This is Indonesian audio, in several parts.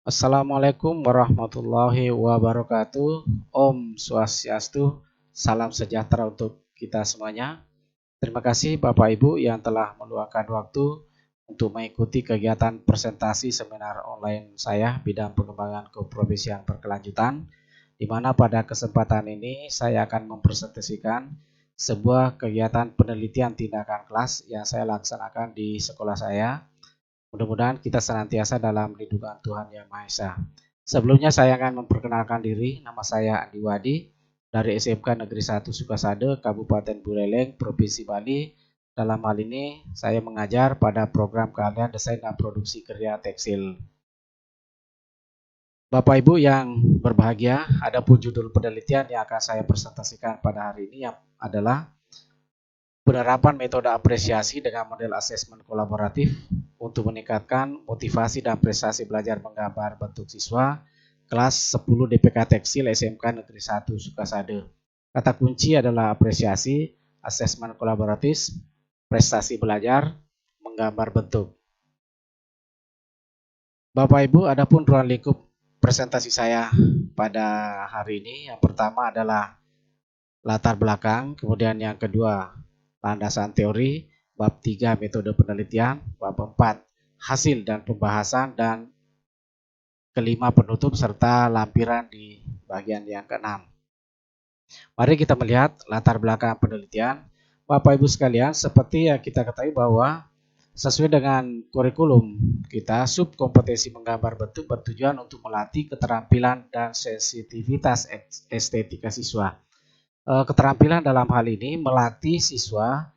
Assalamualaikum warahmatullahi wabarakatuh. Om Swastiastu. Salam sejahtera untuk kita semuanya. Terima kasih Bapak Ibu yang telah meluangkan waktu untuk mengikuti kegiatan presentasi seminar online saya bidang pengembangan keprofesian berkelanjutan, di mana pada kesempatan ini saya akan mempresentasikan sebuah kegiatan penelitian tindakan kelas yang saya laksanakan di sekolah saya. Mudah-mudahan kita senantiasa dalam lindungan Tuhan Yang Maha Esa. Sebelumnya saya akan memperkenalkan diri. Nama saya Andi Wadi dari SMK Negeri 1 Sukasade, Kabupaten Buleleng, Provinsi Bali. Dalam hal ini saya mengajar pada program keahlian desain dan produksi kerja tekstil. Bapak Ibu yang berbahagia, adapun judul penelitian yang akan saya presentasikan pada hari ini yang adalah penerapan metode apresiasi dengan model asesmen kolaboratif untuk meningkatkan motivasi dan prestasi belajar menggambar bentuk siswa kelas 10 DPK Tekstil SMK Negeri 1 Sukasade. Kata kunci adalah apresiasi, asesmen kolaboratif, prestasi belajar, menggambar bentuk. Bapak Ibu, adapun ruang lingkup presentasi saya pada hari ini, yang pertama adalah latar belakang, kemudian yang kedua landasan teori, bab 3 metode penelitian, bab 4 hasil dan pembahasan, dan kelima penutup serta lampiran di bagian yang keenam. Mari kita melihat latar belakang penelitian. Bapak Ibu sekalian, seperti yang kita ketahui bahwa sesuai dengan kurikulum kita, subkompetensi menggambar bentuk bertujuan untuk melatih keterampilan dan sensitivitas estetika siswa. Keterampilan dalam hal ini melatih siswa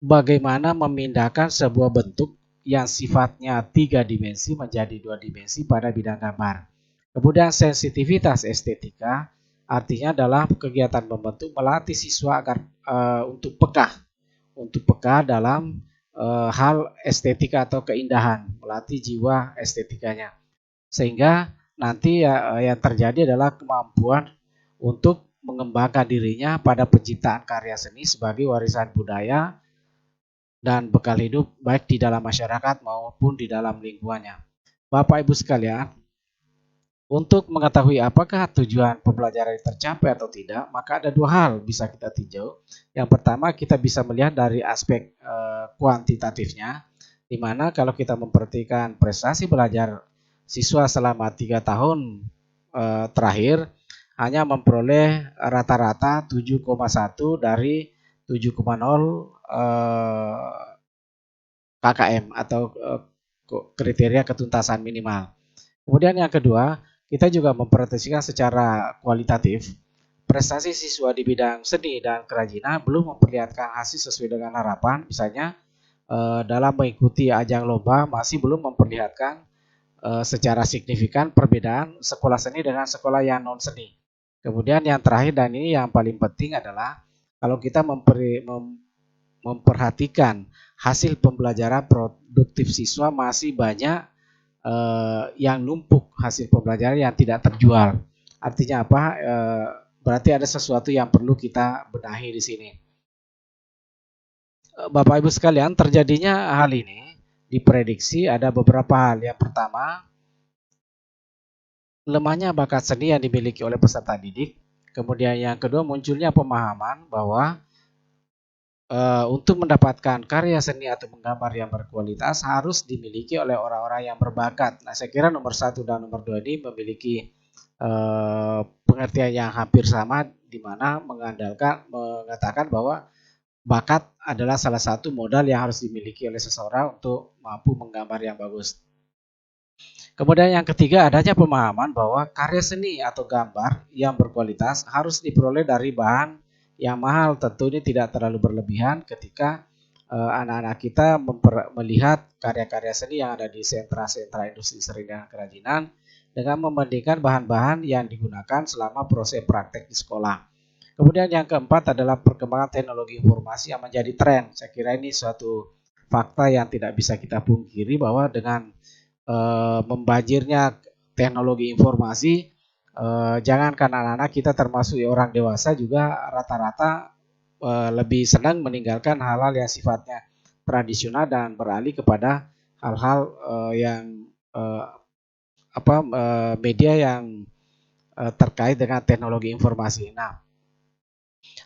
bagaimana memindahkan sebuah bentuk yang sifatnya 3 dimensi menjadi 2 dimensi pada bidang gambar. Kemudian sensitivitas estetika artinya adalah kegiatan membentuk melatih siswa agar untuk peka dalam hal estetika atau keindahan, melatih jiwa estetikanya. Sehingga nanti yang terjadi adalah kemampuan untuk mengembangkan dirinya pada penciptaan karya seni sebagai warisan budaya dan bekal hidup baik di dalam masyarakat maupun di dalam lingkungannya. Bapak Ibu sekalian, untuk mengetahui apakah tujuan pembelajaran tercapai atau tidak, maka ada dua hal bisa kita tinjau. Yang pertama, kita bisa melihat dari aspek kuantitatifnya, di mana kalau kita memperhatikan prestasi belajar siswa selama 3 tahun terakhir, hanya memperoleh rata-rata 7,1 dari 7,0 KKM atau kriteria ketuntasan minimal. Kemudian yang kedua, kita juga memperhatikan secara kualitatif prestasi siswa di bidang seni dan kerajinan belum memperlihatkan hasil sesuai dengan harapan. Misalnya dalam mengikuti ajang lomba masih belum memperlihatkan secara signifikan perbedaan sekolah seni dengan sekolah yang non seni. Kemudian yang terakhir dan ini yang paling penting adalah kalau kita memperhatikan hasil pembelajaran produktif siswa masih banyak yang numpuk hasil pembelajaran yang tidak terjual. Artinya apa? Berarti ada sesuatu yang perlu kita benahi di sini. Bapak Ibu sekalian, terjadinya hal ini diprediksi ada beberapa hal. Yang pertama, lemahnya bakat seni yang dimiliki oleh peserta didik. Kemudian yang kedua, munculnya pemahaman bahwa untuk mendapatkan karya seni atau menggambar yang berkualitas harus dimiliki oleh orang-orang yang berbakat. Nah, saya kira nomor 1 dan nomor 2 ini memiliki pengertian yang hampir sama, di mana mengatakan bahwa bakat adalah salah satu modal yang harus dimiliki oleh seseorang untuk mampu menggambar yang bagus. Kemudian yang ketiga, adanya pemahaman bahwa karya seni atau gambar yang berkualitas harus diperoleh dari bahan yang mahal. Tentu ini tidak terlalu berlebihan ketika anak-anak kita melihat karya-karya seni yang ada di sentra-sentra industri seni dan kerajinan dengan membandingkan bahan-bahan yang digunakan selama proses praktek di sekolah. Kemudian yang keempat adalah perkembangan teknologi informasi yang menjadi tren. Saya kira ini suatu fakta yang tidak bisa kita pungkiri bahwa dengan membanjirnya teknologi informasi, jangankan anak-anak, kita termasuk orang dewasa juga rata-rata lebih senang meninggalkan hal-hal yang sifatnya tradisional dan beralih kepada hal-hal yang media yang terkait dengan teknologi informasi. Nah,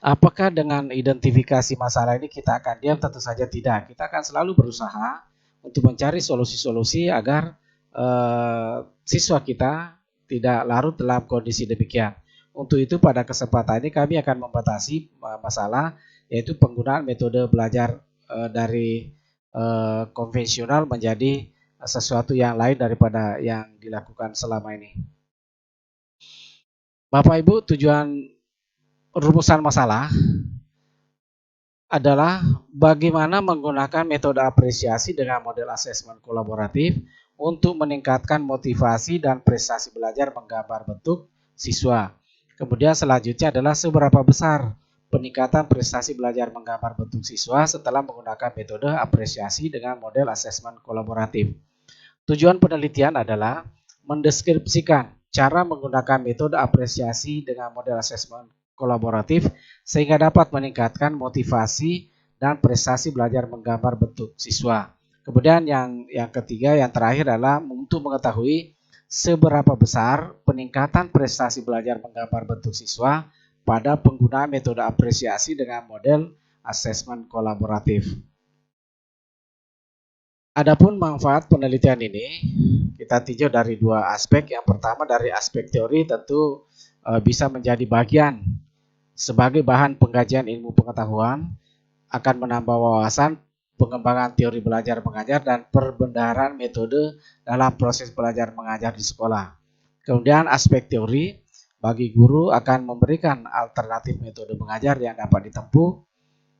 apakah dengan identifikasi masalah ini kita akan diam? Tentu saja tidak. Kita akan selalu berusaha untuk mencari solusi-solusi agar siswa kita tidak larut dalam kondisi demikian. Untuk itu pada kesempatan ini kami akan membatasi masalah yaitu penggunaan metode belajar dari konvensional menjadi sesuatu yang lain daripada yang dilakukan selama ini. Bapak Ibu, tujuan rumusan masalah adalah bagaimana menggunakan metode apresiasi dengan model asesmen kolaboratif untuk meningkatkan motivasi dan prestasi belajar menggambar bentuk siswa. Kemudian selanjutnya adalah seberapa besar peningkatan prestasi belajar menggambar bentuk siswa setelah menggunakan metode apresiasi dengan model asesmen kolaboratif. Tujuan penelitian adalah mendeskripsikan cara menggunakan metode apresiasi dengan model asesmen kolaboratif sehingga dapat meningkatkan motivasi dan prestasi belajar menggambar bentuk siswa. Kemudian yang ketiga, yang terakhir adalah untuk mengetahui seberapa besar peningkatan prestasi belajar menggambar bentuk siswa pada penggunaan metode apresiasi dengan model asesmen kolaboratif. Adapun manfaat penelitian ini kita tinjau dari dua aspek. Yang pertama dari aspek teori tentu bisa menjadi bagian sebagai bahan pengkajian ilmu pengetahuan, akan menambah wawasan, pengembangan teori belajar mengajar dan perbendaharaan metode dalam proses belajar mengajar di sekolah. Kemudian aspek teori bagi guru akan memberikan alternatif metode mengajar yang dapat ditempuh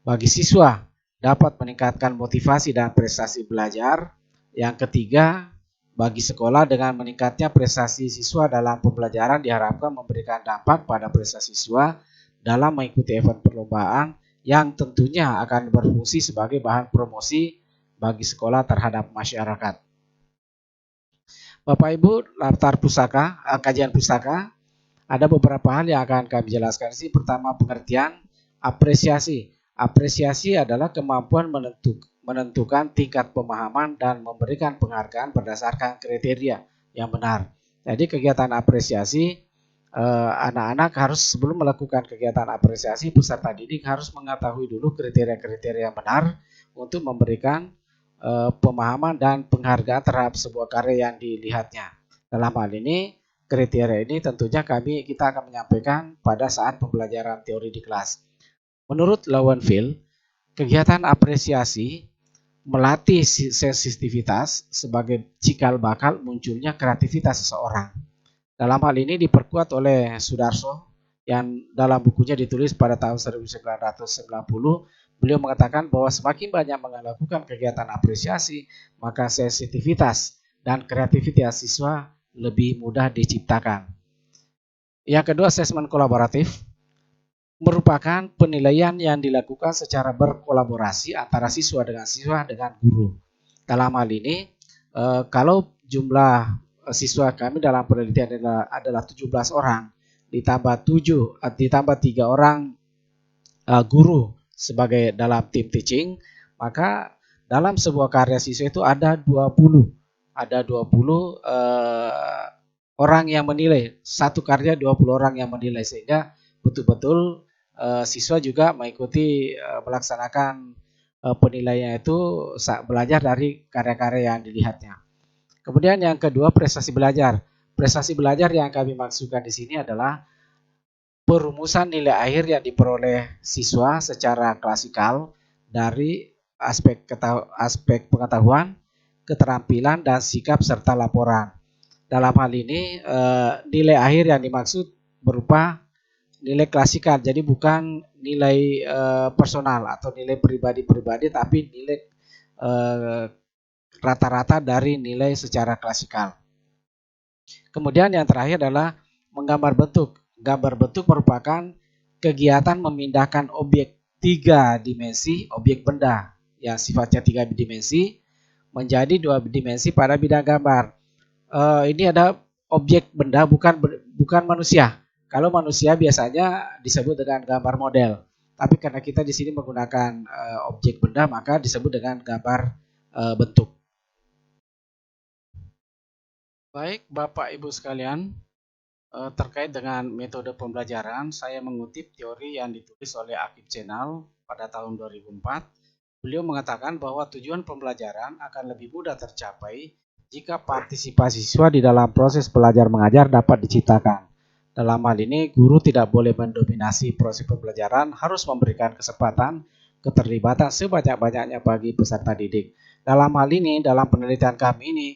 bagi siswa, dapat meningkatkan motivasi dan prestasi belajar. Yang ketiga, bagi sekolah dengan meningkatnya prestasi siswa dalam pembelajaran diharapkan memberikan dampak pada prestasi siswa dalam mengikuti event perlombaan yang tentunya akan berfungsi sebagai bahan promosi bagi sekolah terhadap masyarakat. Bapak Ibu, latar pustaka, kajian pustaka, ada beberapa hal yang akan kami jelaskan. Pertama, pengertian apresiasi. Apresiasi adalah kemampuan menentukan tingkat pemahaman dan memberikan penghargaan berdasarkan kriteria yang benar. Jadi kegiatan apresiasi, anak-anak harus sebelum melakukan kegiatan apresiasi, peserta didik harus mengetahui dulu kriteria-kriteria yang benar untuk memberikan pemahaman dan penghargaan terhadap sebuah karya yang dilihatnya. Dalam hal ini, kriteria ini tentunya kita akan menyampaikan pada saat pembelajaran teori di kelas. Menurut Lowenfield, kegiatan apresiasi melatih sensitivitas sebagai cikal bakal munculnya kreativitas seseorang. Dalam hal ini diperkuat oleh Sudarso yang dalam bukunya ditulis pada tahun 1990, beliau mengatakan bahwa semakin banyak melakukan kegiatan apresiasi, maka sensitivitas dan kreativitas siswa lebih mudah diciptakan. Yang kedua, asesmen kolaboratif merupakan penilaian yang dilakukan secara berkolaborasi antara siswa dengan guru. Dalam hal ini, kalau jumlah siswa kami dalam penelitian adalah 17 orang, ditambah 3 orang guru sebagai dalam tim teaching, maka dalam sebuah karya siswa itu ada 20 orang yang menilai. Satu karya 20 orang yang menilai, sehingga betul-betul siswa juga mengikuti melaksanakan penilaian itu belajar dari karya-karya yang dilihatnya. Kemudian yang kedua, prestasi belajar. Prestasi belajar yang kami maksudkan di sini adalah perumusan nilai akhir yang diperoleh siswa secara klasikal dari aspek pengetahuan, keterampilan, dan sikap serta laporan. Dalam hal ini nilai akhir yang dimaksud berupa nilai klasikal, jadi bukan nilai personal atau nilai pribadi-pribadi, tapi nilai rata-rata dari nilai secara klasikal. Kemudian yang terakhir adalah menggambar bentuk. Gambar bentuk merupakan kegiatan memindahkan objek 3 dimensi, objek benda yang sifatnya 3 dimensi menjadi 2 dimensi pada bidang gambar. Ini ada objek benda, bukan manusia. Kalau manusia biasanya disebut dengan gambar model, tapi karena kita di sini menggunakan objek benda, maka disebut dengan gambar bentuk. Baik, Bapak Ibu sekalian, terkait dengan metode pembelajaran, saya mengutip teori yang ditulis oleh Akib Cenal pada tahun 2004. Beliau mengatakan bahwa tujuan pembelajaran akan lebih mudah tercapai jika partisipasi siswa di dalam proses belajar mengajar dapat diciptakan. Dalam hal ini, guru tidak boleh mendominasi proses pembelajaran, harus memberikan kesempatan keterlibatan sebanyak-banyaknya bagi peserta didik. Dalam hal ini, dalam penelitian kami ini,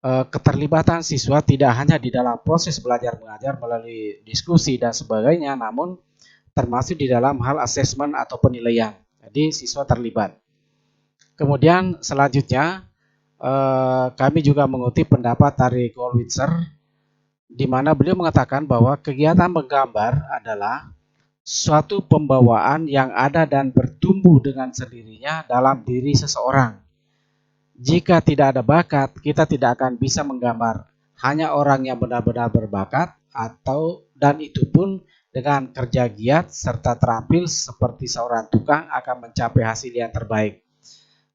keterlibatan siswa tidak hanya di dalam proses belajar mengajar melalui diskusi dan sebagainya, namun termasuk di dalam hal asesmen atau penilaian. Jadi siswa terlibat. Kemudian selanjutnya kami juga mengutip pendapat dari Goldwitzer, di mana beliau mengatakan bahwa kegiatan menggambar adalah suatu pembawaan yang ada dan bertumbuh dengan sendirinya dalam diri seseorang. Jika tidak ada bakat, kita tidak akan bisa menggambar. Hanya orang yang benar-benar berbakat dan itu pun dengan kerja giat serta terampil seperti seorang tukang akan mencapai hasil yang terbaik.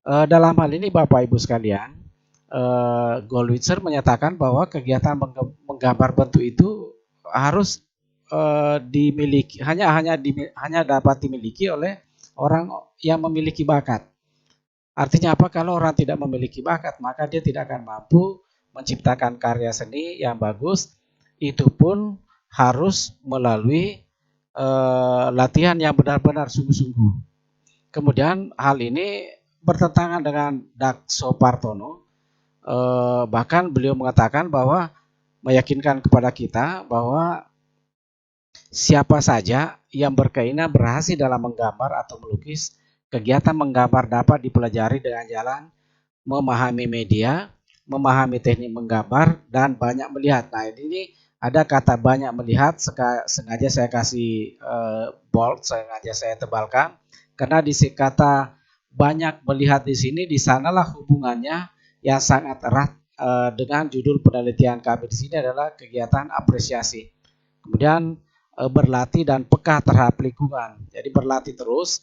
Dalam hal ini Bapak Ibu sekalian, Goldwitzer menyatakan bahwa kegiatan menggambar bentuk itu harus dimiliki hanya dapat dimiliki oleh orang yang memiliki bakat. Artinya apa? Kalau orang tidak memiliki bakat, maka dia tidak akan mampu menciptakan karya seni yang bagus. Itu pun harus melalui latihan yang benar-benar sungguh-sungguh. Kemudian hal ini bertentangan dengan Dakso Partono. Bahkan beliau mengatakan bahwa meyakinkan kepada kita bahwa siapa saja yang berkeinginan berhasil dalam menggambar atau melukis, kegiatan menggambar dapat dipelajari dengan jalan memahami media, memahami teknik menggambar, dan banyak melihat. Nah, ini ada kata banyak melihat, sengaja saya kasih bold, sengaja saya tebalkan, karena di kata banyak melihat di sini, di sanalah hubungannya yang sangat erat dengan judul penelitian kami di sini adalah kegiatan apresiasi. Kemudian berlatih dan peka terhadap lingkungan. Jadi berlatih terus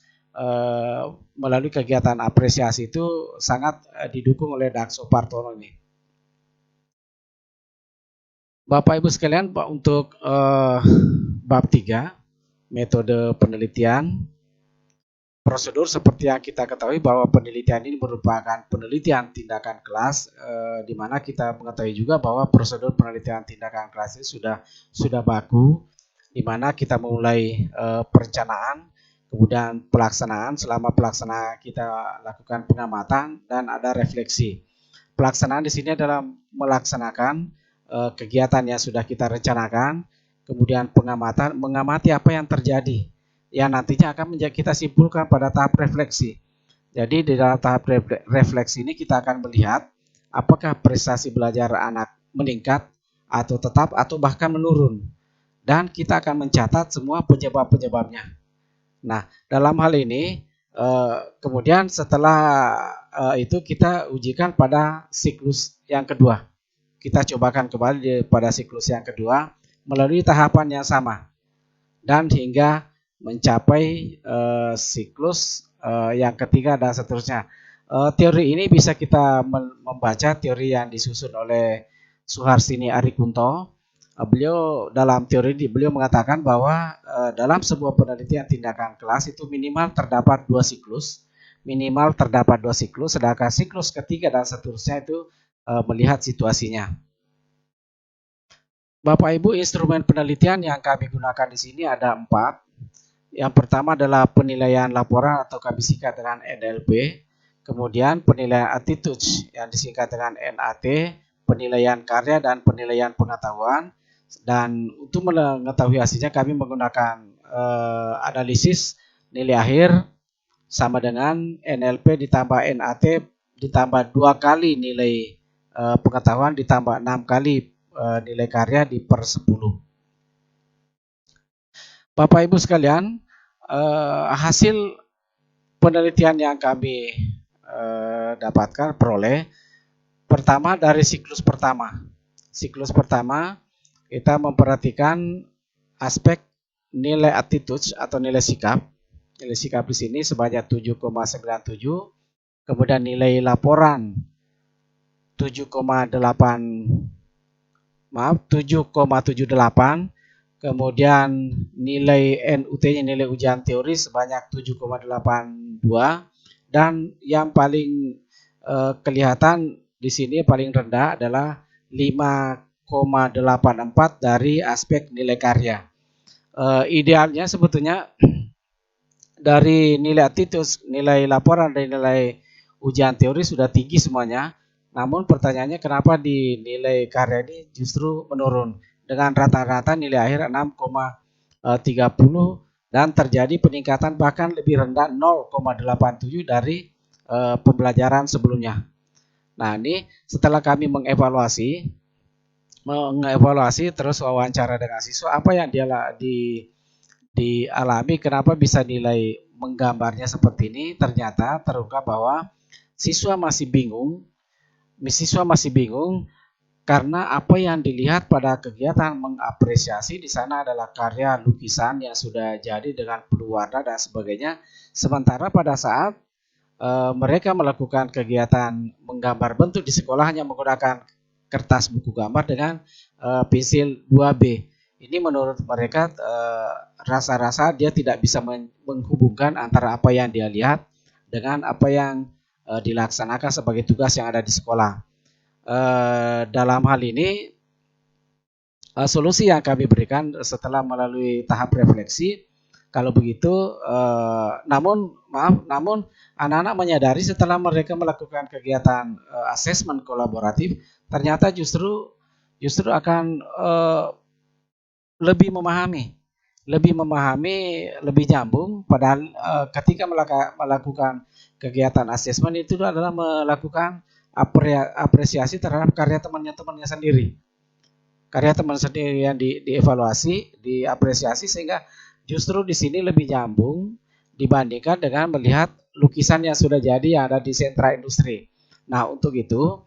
melalui kegiatan apresiasi itu sangat didukung oleh Dakso Partono ini. Bapak Ibu sekalian, untuk bab 3 metode penelitian, prosedur seperti yang kita ketahui bahwa penelitian ini merupakan penelitian tindakan kelas, di mana kita mengetahui juga bahwa prosedur penelitian tindakan kelas ini sudah baku, di mana kita memulai perencanaan, kemudian pelaksanaan. Selama pelaksanaan kita lakukan pengamatan dan ada refleksi. Pelaksanaan di sini adalah melaksanakan kegiatan yang sudah kita rencanakan, kemudian pengamatan, mengamati apa yang terjadi, yang nantinya akan kita simpulkan pada tahap refleksi. Jadi di dalam tahap refleksi ini kita akan melihat apakah prestasi belajar anak meningkat atau tetap atau bahkan menurun. Dan kita akan mencatat semua penyebab-penyebabnya. Nah, dalam hal ini kemudian setelah itu kita ujikan pada siklus yang kedua. Kita cobakan kembali pada siklus yang kedua melalui tahapan yang sama dan hingga mencapai siklus yang ketiga dan seterusnya. Teori ini bisa kita membaca teori yang disusun oleh Suharsini Arikunto. Beliau dalam teori ini beliau mengatakan bahwa dalam sebuah penelitian tindakan kelas itu minimal terdapat dua siklus, sedangkan siklus ketiga dan seterusnya itu melihat situasinya. Bapak Ibu, instrumen penelitian yang kami gunakan di sini ada 4. Yang pertama adalah penilaian laporan atau kami singkat dengan NLP, kemudian penilaian attitude yang disingkat dengan NAT, penilaian karya dan penilaian pengetahuan. Dan untuk mengetahui hasilnya kami menggunakan analisis nilai akhir sama dengan NLP ditambah NAT ditambah 2 kali nilai pengetahuan ditambah 6 kali nilai karya di per 10. Bapak Ibu sekalian, hasil penelitian yang kami dapatkan peroleh pertama dari siklus pertama. Siklus pertama kita memperhatikan aspek nilai attitude atau nilai sikap. Nilai sikap di sini sebanyak 7,97, kemudian nilai laporan 7,87, maaf 7,78, kemudian nilai NUT-nya nilai ujian teori sebanyak 7,82, dan yang paling kelihatan di sini paling rendah adalah 5,84 dari aspek nilai karya. Idealnya sebetulnya dari nilai attitude, nilai laporan, dan nilai ujian teori sudah tinggi semuanya. Namun pertanyaannya kenapa di nilai karya ini justru menurun dengan rata-rata nilai akhir 6,30 dan terjadi peningkatan bahkan lebih rendah 0,87 dari pembelajaran sebelumnya. Nah, ini setelah kami mengevaluasi terus wawancara dengan siswa apa yang dialami, kenapa bisa nilai menggambarnya seperti ini. Ternyata terungkap bahwa siswa masih bingung karena apa yang dilihat pada kegiatan mengapresiasi di sana adalah karya lukisan yang sudah jadi dengan penuh warna dan sebagainya. Sementara pada saat mereka melakukan kegiatan menggambar bentuk di sekolah hanya menggunakan kertas buku gambar dengan pensil 2B. Ini menurut mereka rasa-rasa dia tidak bisa menghubungkan antara apa yang dia lihat dengan apa yang dilaksanakan sebagai tugas yang ada di sekolah. Dalam hal ini solusi yang kami berikan setelah melalui tahap refleksi, kalau begitu, namun anak-anak menyadari setelah mereka melakukan kegiatan asesmen kolaboratif, ternyata justru akan lebih memahami, lebih nyambung. Padahal ketika melakukan kegiatan asesmen itu adalah melakukan apresiasi terhadap karya temannya sendiri. Karya teman sendiri yang dievaluasi, diapresiasi, sehingga justru di sini lebih nyambung dibandingkan dengan melihat lukisan yang sudah jadi yang ada di sentra industri. Nah, untuk itu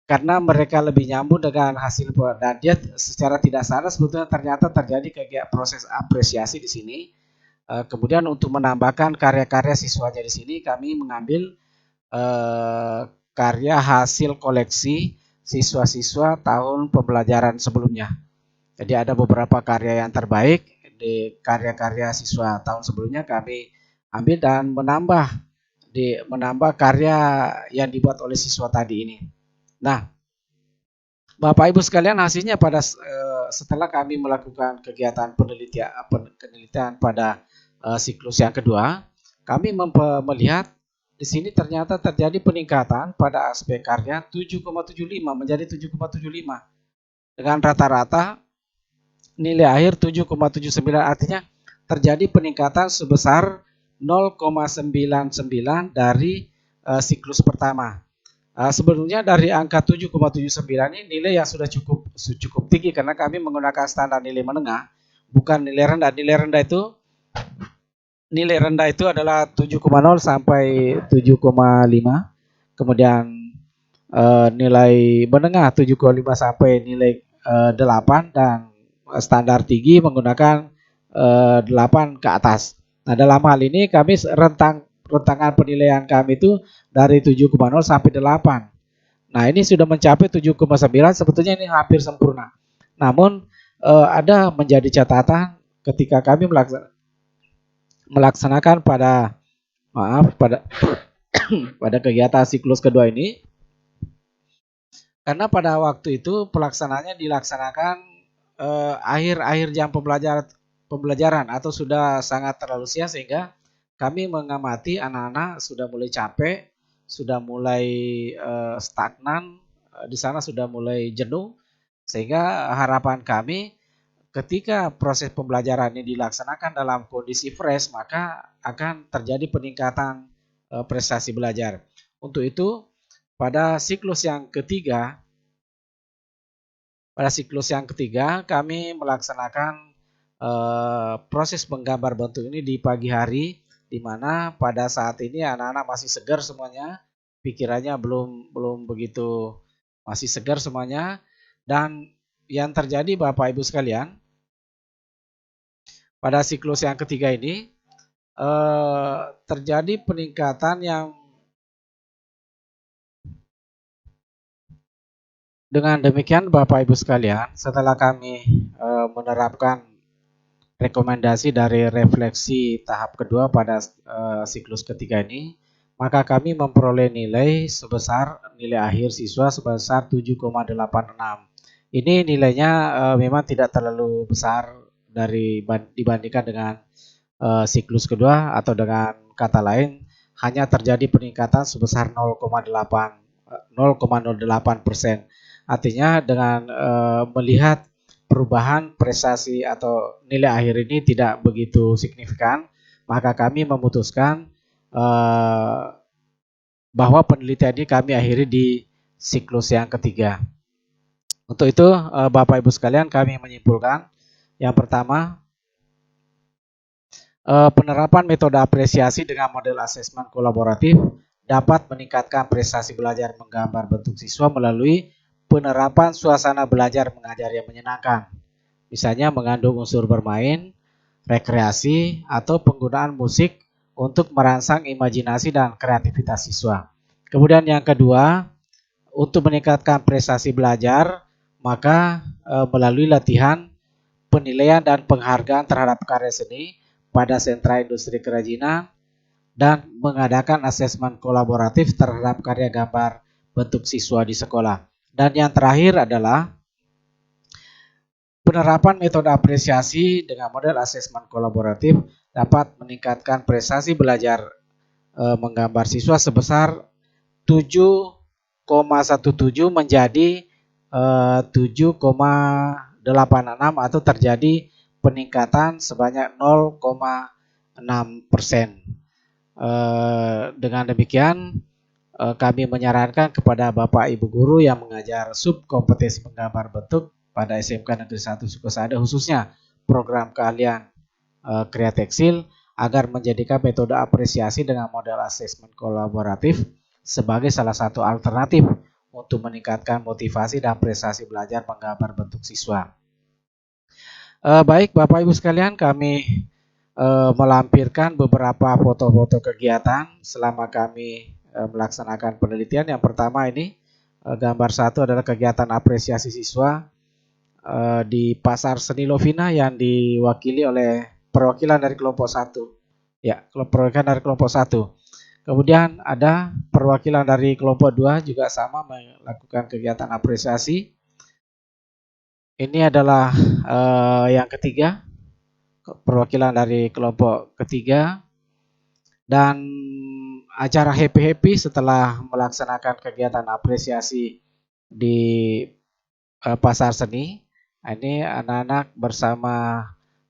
karena mereka lebih nyambung dengan hasil dan dia secara tidak sadar sebetulnya ternyata terjadi kayak proses apresiasi di sini. Kemudian untuk menambahkan karya-karya siswanya di sini, kami mengambil karya hasil koleksi siswa-siswa tahun pembelajaran sebelumnya. Jadi ada beberapa karya yang terbaik di karya-karya siswa tahun sebelumnya kami ambil dan menambah karya yang dibuat oleh siswa tadi ini. Nah, Bapak Ibu sekalian, hasilnya setelah kami melakukan kegiatan penelitian pada siklus yang kedua, kami melihat di sini ternyata terjadi peningkatan pada aspek karya 7,75 menjadi 7,75 dengan rata-rata nilai akhir 7,79, artinya terjadi peningkatan sebesar 0,99 dari siklus pertama. Sebelumnya dari angka 7,79 ini nilai yang sudah cukup tinggi karena kami menggunakan standar nilai menengah, bukan nilai rendah. Nilai rendah itu adalah 7,0 sampai 7,5. Kemudian nilai menengah 7,5 sampai nilai 8, dan standar tinggi menggunakan 8 ke atas. Nah, dalam hal ini kami rentangan penilaian kami itu dari 7,0 sampai 8. Nah, ini sudah mencapai 7,9, sebetulnya ini hampir sempurna. Namun ada menjadi catatan ketika kami melaksanakan pada pada kegiatan siklus kedua ini, karena pada waktu itu pelaksanaannya dilaksanakan akhir jam pembelajaran atau sudah sangat terlalu siang, sehingga kami mengamati anak-anak sudah mulai capek, sudah mulai stagnan, di sana sudah mulai jenuh, sehingga harapan kami ketika proses pembelajaran ini dilaksanakan dalam kondisi fresh, maka akan terjadi peningkatan prestasi belajar. Untuk itu, pada siklus yang ketiga kami melaksanakan proses menggambar bentuk ini di pagi hari, di mana pada saat ini anak-anak masih segar semuanya, pikirannya belum begitu, masih segar semuanya. Dan yang terjadi Bapak Ibu sekalian, pada siklus yang ketiga ini terjadi peningkatan yang Dengan demikian Bapak Ibu sekalian, setelah kami menerapkan rekomendasi dari refleksi tahap kedua pada siklus ketiga ini, maka kami memperoleh nilai akhir siswa sebesar 7,86. Ini nilainya memang tidak terlalu besar dibandingkan dengan siklus kedua, atau dengan kata lain hanya terjadi peningkatan sebesar 0,08%. Artinya dengan melihat perubahan prestasi atau nilai akhir ini tidak begitu signifikan, maka kami memutuskan bahwa penelitian ini kami akhiri di siklus yang ketiga. Untuk itu Bapak Ibu sekalian, kami menyimpulkan yang pertama, penerapan metode apresiasi dengan model asesmen kolaboratif dapat meningkatkan prestasi belajar menggambar bentuk siswa melalui penerapan suasana belajar mengajar yang menyenangkan. Misalnya mengandung unsur bermain, rekreasi, atau penggunaan musik untuk merangsang imajinasi dan kreativitas siswa. Kemudian yang kedua, untuk meningkatkan prestasi belajar, maka melalui latihan, penilaian, dan penghargaan terhadap karya seni pada sentra industri kerajinan, dan mengadakan asesmen kolaboratif terhadap karya gambar bentuk siswa di sekolah. Dan yang terakhir adalah penerapan metode apresiasi dengan model asesmen kolaboratif dapat meningkatkan prestasi belajar menggambar siswa sebesar 7,17 menjadi 7,86, atau terjadi peningkatan sebanyak 0,6%. Dengan demikian kami menyarankan kepada Bapak Ibu guru yang mengajar subkompetensi menggambar bentuk pada SMK Negeri 1 Sukosada, khususnya program keahlian Kreateksil, agar menjadikan metode apresiasi dengan model asesmen kolaboratif sebagai salah satu alternatif untuk meningkatkan motivasi dan prestasi belajar menggambar bentuk siswa. Baik Bapak Ibu sekalian, kami melampirkan beberapa foto-foto kegiatan selama kami melaksanakan penelitian. Yang pertama ini gambar satu adalah kegiatan apresiasi siswa di Pasar Seni Lovina yang diwakili oleh perwakilan dari kelompok 1. Ya, perwakilan dari kelompok 1. Kemudian ada perwakilan dari kelompok 2 juga sama melakukan kegiatan apresiasi. Ini adalah yang ketiga, perwakilan dari kelompok ketiga. Dan acara happy-happy setelah melaksanakan kegiatan apresiasi di Pasar Seni. Ini anak-anak bersama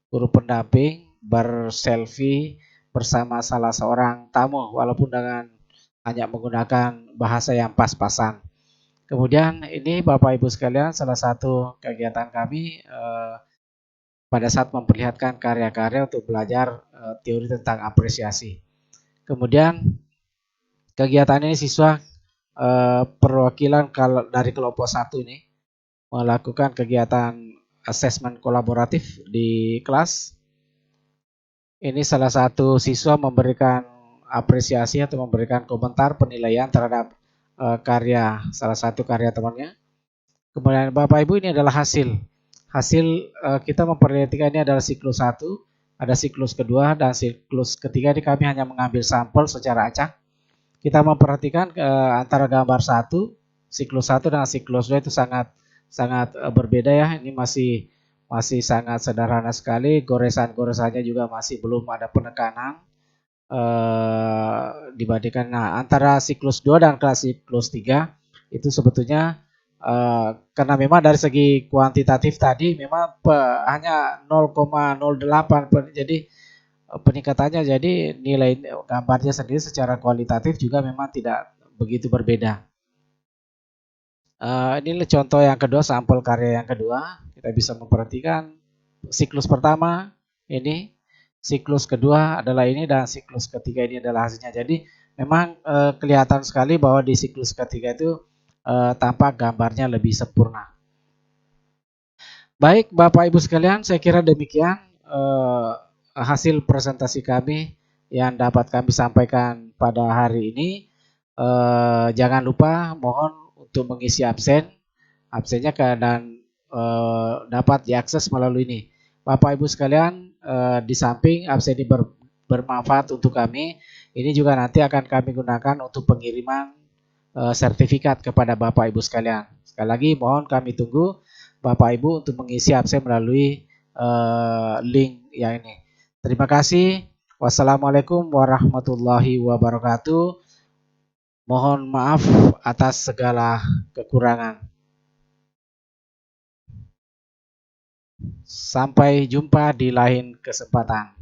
guru pendamping berselfie bersama salah seorang tamu, walaupun dengan hanya menggunakan bahasa yang pas-pasan. Kemudian ini Bapak Ibu sekalian, salah satu kegiatan kami pada saat memperlihatkan karya-karya untuk belajar teori tentang apresiasi. Kemudian kegiatan ini siswa perwakilan dari kelompok 1 ini melakukan kegiatan asesmen kolaboratif di kelas. Ini salah satu siswa memberikan apresiasi atau memberikan komentar penilaian terhadap karya, salah satu karya temannya. Kemudian Bapak Ibu, ini adalah hasil kita memperlihatkan ini adalah siklus 1, ada siklus kedua dan siklus ketiga. Ini kami hanya mengambil sampel secara acak. Kita memperhatikan antara gambar 1, siklus 1 dengan siklus 2 itu sangat berbeda ya. Ini masih sangat sederhana sekali, goresan-goresannya juga masih belum ada penekanan dibandingkan. Nah, antara siklus 2 dan siklus 3 itu sebetulnya karena memang dari segi kuantitatif tadi memang hanya 0,08, jadi peningkatannya, jadi nilai gambarnya sendiri secara kualitatif juga memang tidak begitu berbeda. Ini contoh yang kedua, sampel karya yang kedua. Kita bisa memperhatikan siklus pertama ini, siklus kedua adalah ini, dan siklus ketiga ini adalah hasilnya. Jadi memang kelihatan sekali bahwa di siklus ketiga itu tampak gambarnya lebih sempurna. Baik Bapak Ibu sekalian, saya kira demikian hasil presentasi kami yang dapat kami sampaikan pada hari ini. Jangan lupa mohon untuk mengisi absen absennya dan dapat diakses melalui ini. Bapak Ibu sekalian, di samping absen ini bermanfaat untuk kami, ini juga nanti akan kami gunakan untuk pengiriman sertifikat kepada Bapak Ibu sekalian. Sekali lagi mohon kami tunggu Bapak Ibu untuk mengisi absen melalui link yang ini. Terima kasih. Wassalamualaikum warahmatullahi wabarakatuh. Mohon maaf atas segala kekurangan. Sampai jumpa di lain kesempatan.